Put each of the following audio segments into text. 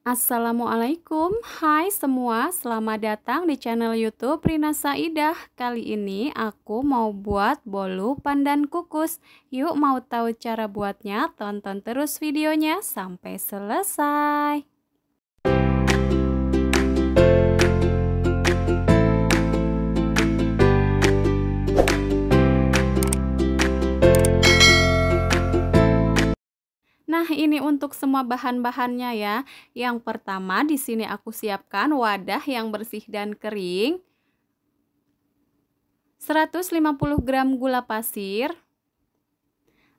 Assalamualaikum, hai semua, selamat datang di channel YouTube Rina Saidah. Kali ini aku mau buat bolu pandan kukus. Yuk mau tahu cara buatnya? Tonton terus videonya sampai selesai. Nah, ini untuk semua bahan-bahannya ya. Yang pertama di sini aku siapkan wadah yang bersih dan kering. 150 gram gula pasir,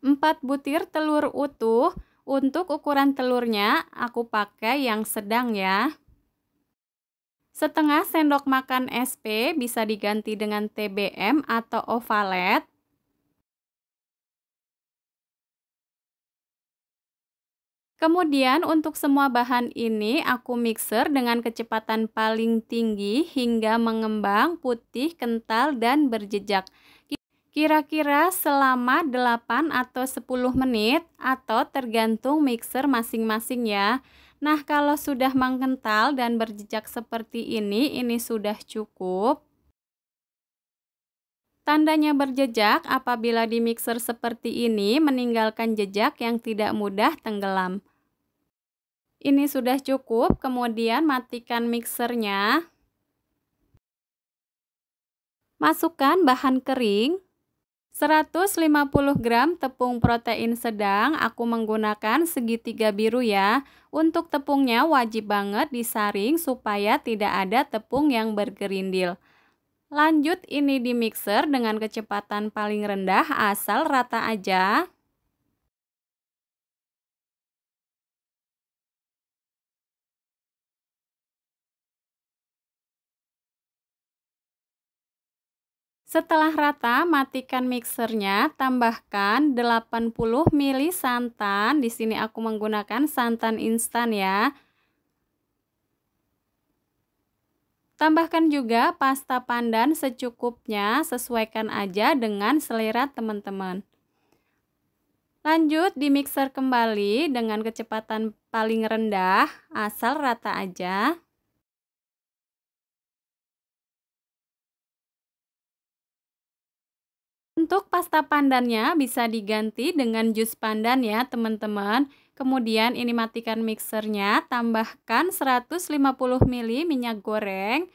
4 butir telur utuh. Untuk ukuran telurnya aku pakai yang sedang ya. Setengah sendok makan SP, bisa diganti dengan TBM atau ovalet. Kemudian untuk semua bahan ini aku mixer dengan kecepatan paling tinggi hingga mengembang, putih, kental, dan berjejak. Kira-kira selama 8 atau 10 menit atau tergantung mixer masing-masing ya. Nah, kalau sudah mengental dan berjejak seperti ini sudah cukup. Tandanya berjejak apabila di mixer seperti ini meninggalkan jejak yang tidak mudah tenggelam. Ini sudah cukup, kemudian matikan mixernya. Masukkan bahan kering. 150 gram tepung protein sedang, aku menggunakan segitiga biru ya. Untuk tepungnya wajib banget disaring supaya tidak ada tepung yang bergerindil. Lanjut ini di mixer dengan kecepatan paling rendah asal rata aja. Setelah rata, matikan mixernya, tambahkan 80 ml santan. Di sini aku menggunakan santan instan ya. Tambahkan juga pasta pandan secukupnya, sesuaikan aja dengan selera teman-teman. Lanjut di mixer kembali dengan kecepatan paling rendah, asal rata aja. Untuk pasta pandannya bisa diganti dengan jus pandan ya teman-teman. Kemudian ini matikan mixernya, tambahkan 150 ml minyak goreng.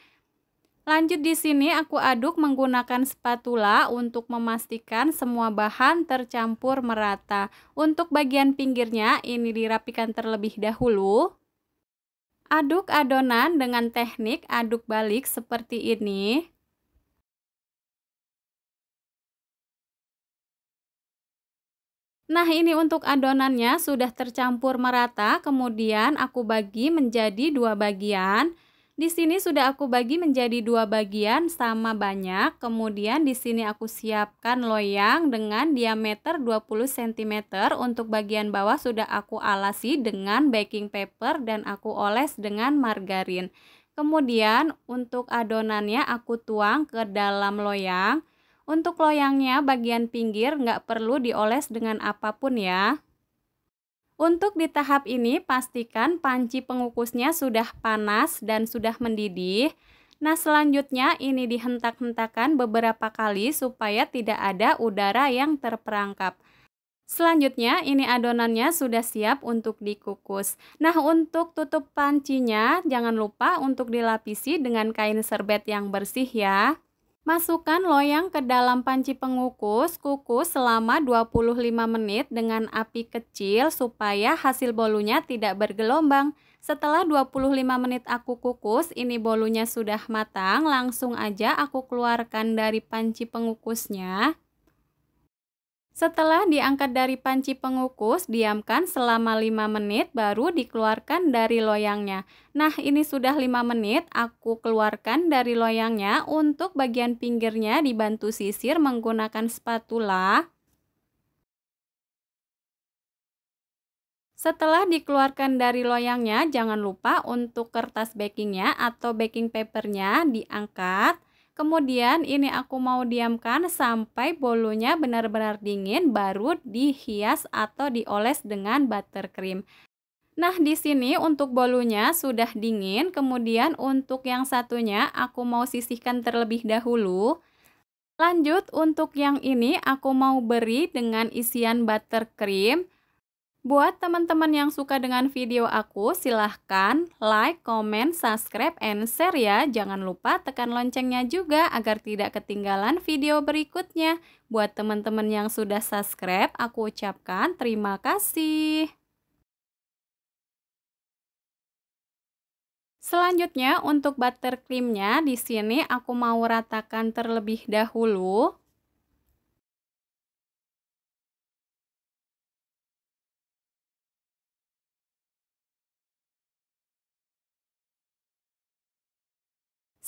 Lanjut di sini aku aduk menggunakan spatula untuk memastikan semua bahan tercampur merata. Untuk bagian pinggirnya ini dirapikan terlebih dahulu. Aduk adonan dengan teknik aduk balik seperti ini. Nah, ini untuk adonannya sudah tercampur merata, kemudian aku bagi menjadi dua bagian. Di sini sudah aku bagi menjadi dua bagian sama banyak. Kemudian di sini aku siapkan loyang dengan diameter 20 cm. Untuk bagian bawah sudah aku alasi dengan baking paper dan aku oles dengan margarin. Kemudian untuk adonannya aku tuang ke dalam loyang. Untuk loyangnya bagian pinggir nggak perlu dioles dengan apapun ya. Untuk di tahap ini pastikan panci pengukusnya sudah panas dan sudah mendidih. Nah, selanjutnya ini dihentak-hentakan beberapa kali supaya tidak ada udara yang terperangkap. Selanjutnya ini adonannya sudah siap untuk dikukus. Nah, untuk tutup pancinya jangan lupa untuk dilapisi dengan kain serbet yang bersih ya. Masukkan loyang ke dalam panci pengukus, kukus selama 25 menit dengan api kecil supaya hasil bolunya tidak bergelombang. Setelah 25 menit aku kukus, ini bolunya sudah matang, langsung aja aku keluarkan dari panci pengukusnya. Setelah diangkat dari panci pengukus, diamkan selama 5 menit baru dikeluarkan dari loyangnya. Nah, ini sudah 5 menit aku keluarkan dari loyangnya. Untuk bagian pinggirnya dibantu sisir menggunakan spatula. Setelah dikeluarkan dari loyangnya, jangan lupa untuk kertas bakingnya atau baking papernya diangkat. Kemudian ini aku mau diamkan sampai bolunya benar-benar dingin baru dihias atau dioles dengan buttercream. Nah, di sini untuk bolunya sudah dingin, kemudian untuk yang satunya aku mau sisihkan terlebih dahulu. Lanjut, untuk yang ini aku mau beri dengan isian buttercream. Buat teman-teman yang suka dengan video aku, silahkan like, comment, subscribe, and share ya. Jangan lupa tekan loncengnya juga agar tidak ketinggalan video berikutnya. Buat teman-teman yang sudah subscribe, aku ucapkan terima kasih. Selanjutnya untuk buttercreamnya di sini aku mau ratakan terlebih dahulu.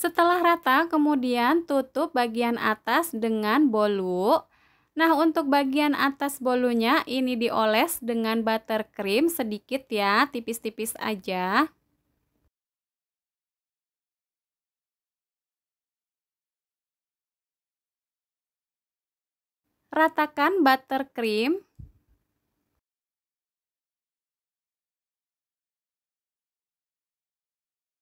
Setelah rata, kemudian tutup bagian atas dengan bolu. Nah, untuk bagian atas bolunya ini dioles dengan buttercream sedikit ya, tipis-tipis aja. Ratakan buttercream.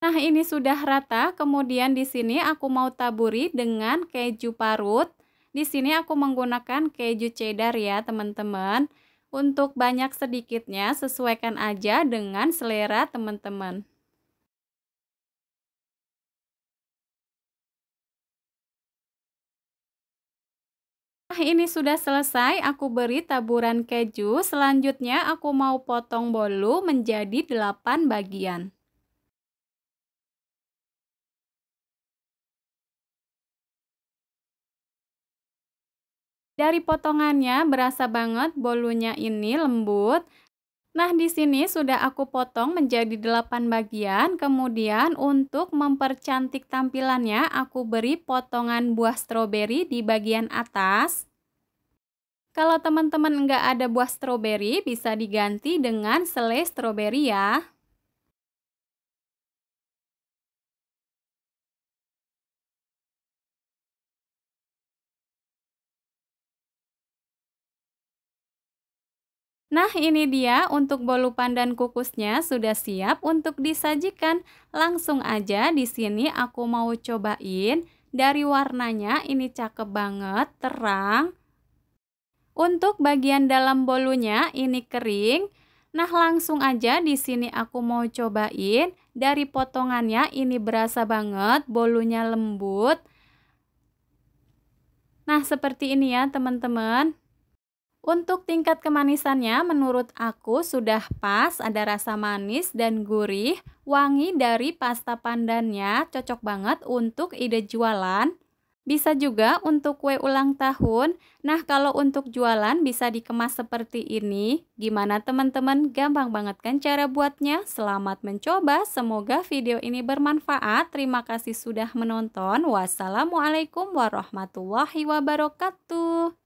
Nah, ini sudah rata. Kemudian di sini aku mau taburi dengan keju parut. Di sini aku menggunakan keju cheddar ya, teman-teman. Untuk banyak sedikitnya sesuaikan aja dengan selera teman-teman. Nah, ini sudah selesai, aku beri taburan keju. Selanjutnya aku mau potong bolu menjadi 8 bagian. Dari potongannya berasa banget bolunya ini lembut. Nah, di sini sudah aku potong menjadi 8 bagian. Kemudian untuk mempercantik tampilannya, aku beri potongan buah stroberi di bagian atas. Kalau teman-teman nggak ada buah stroberi, bisa diganti dengan selai stroberi ya. Nah, ini dia untuk bolu pandan kukusnya sudah siap untuk disajikan. Langsung aja di sini aku mau cobain. Dari warnanya ini cakep banget, terang. Untuk bagian dalam bolunya ini kering. Nah, langsung aja di sini aku mau cobain. Dari potongannya ini berasa banget, bolunya lembut. Nah, seperti ini ya, teman-teman. Untuk tingkat kemanisannya menurut aku sudah pas, ada rasa manis dan gurih, wangi dari pasta pandannya, cocok banget untuk ide jualan. Bisa juga untuk kue ulang tahun. Nah, kalau untuk jualan bisa dikemas seperti ini. Gimana teman-teman? Gampang banget kan cara buatnya? Selamat mencoba, semoga video ini bermanfaat. Terima kasih sudah menonton. Wassalamualaikum warahmatullahi wabarakatuh.